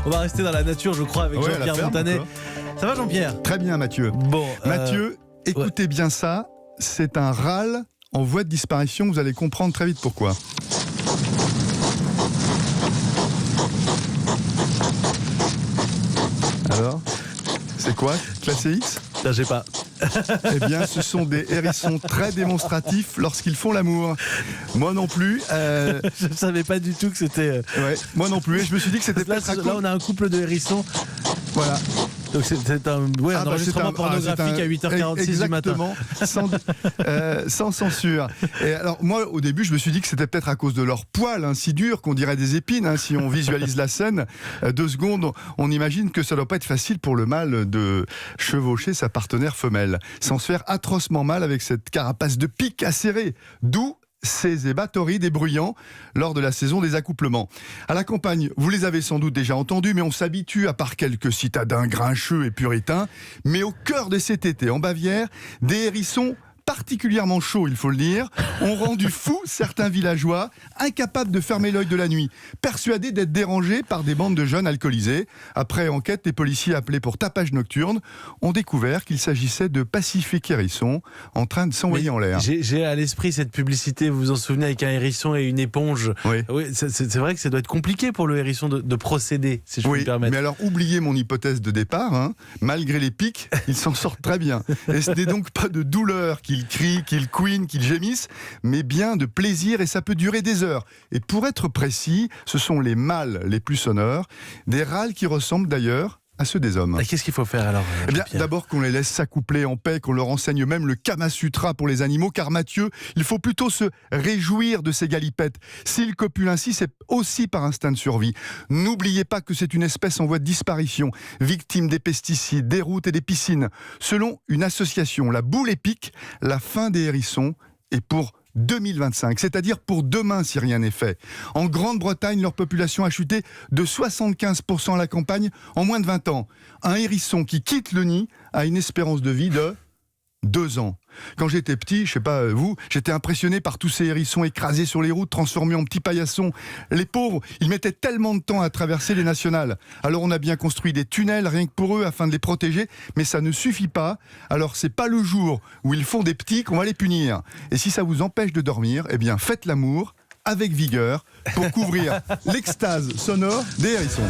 On va rester dans la nature, je crois, avec Ouais, Jean-Pierre Montanet. Ça va, Jean-Pierre? Très bien, Mathieu. Bon, Mathieu, écoutez bien ça. C'est un râle en voie de disparition. Vous allez comprendre très vite pourquoi. Alors, c'est quoi? Classé X? je sais pas. Eh bien, ce sont des hérissons très démonstratifs lorsqu'ils font l'amour. Moi non plus. Je ne savais pas du tout que c'était. Ouais, moi non plus. Et je me suis dit que c'était Là, on a un couple de hérissons. Voilà. Donc c'est un enregistrement pornographique à 8h46 du matin. Exactement, sans censure. Et alors moi au début je me suis dit que c'était peut-être à cause de leurs poils si durs qu'on dirait des épines. Si on visualise la scène, 2 secondes, on imagine que ça doit pas être facile pour le mâle de chevaucher sa partenaire femelle, sans se faire atrocement mal avec cette carapace de pique acérée. D'où ces hébatorides bruyants lors de la saison des accouplements. À la campagne, vous les avez sans doute déjà entendus, mais on s'habitue, à part quelques citadins grincheux et puritains. Mais au cœur de cet été, en Bavière, des hérissons particulièrement chauds, il faut le dire, ont rendu fous certains villageois, incapables de fermer l'œil de la nuit, persuadés d'être dérangés par des bandes de jeunes alcoolisés. Après enquête, les policiers appelés pour tapage nocturne ont découvert qu'il s'agissait de pacifiques hérissons en train de s'envoyer en l'air. J'ai à l'esprit cette publicité, vous vous en souvenez, avec un hérisson et une éponge. Oui. Oui, c'est vrai que ça doit être compliqué pour le hérisson de procéder, si je puis me permettre. Mais alors oubliez mon hypothèse de départ, malgré les pics, ils s'en sortent très bien. Et ce n'est donc pas de douleur qu'ils crient, qu'ils couinent, qu'ils gémissent, mais bien de plaisir, et ça peut durer des heures. Et pour être précis, ce sont les mâles les plus sonores, des râles qui ressemblent d'ailleurs à ceux des hommes. Et qu'est-ce qu'il faut faire alors, Eh bien, d'abord qu'on les laisse s'accoupler en paix, qu'on leur enseigne même le Kama Sutra pour les animaux, car Mathieu, il faut plutôt se réjouir de ces galipettes. S'ils copulent ainsi, c'est aussi par instinct de survie. N'oubliez pas que c'est une espèce en voie de disparition, victime des pesticides, des routes et des piscines. Selon une association, la boule épique, la fin des hérissons est pour 2025, c'est-à-dire pour demain si rien n'est fait. En Grande-Bretagne, leur population a chuté de 75% à la campagne en moins de 20 ans. Un hérisson qui quitte le nid a une espérance de vie de 2 ans. Quand j'étais petit, je sais pas vous, j'étais impressionné par tous ces hérissons écrasés sur les routes, transformés en petits paillassons. Les pauvres, ils mettaient tellement de temps à traverser les nationales. Alors on a bien construit des tunnels rien que pour eux afin de les protéger, mais ça ne suffit pas. Alors c'est pas le jour où ils font des petits qu'on va les punir. Et si ça vous empêche de dormir, eh bien faites l'amour avec vigueur pour couvrir l'extase sonore des hérissons.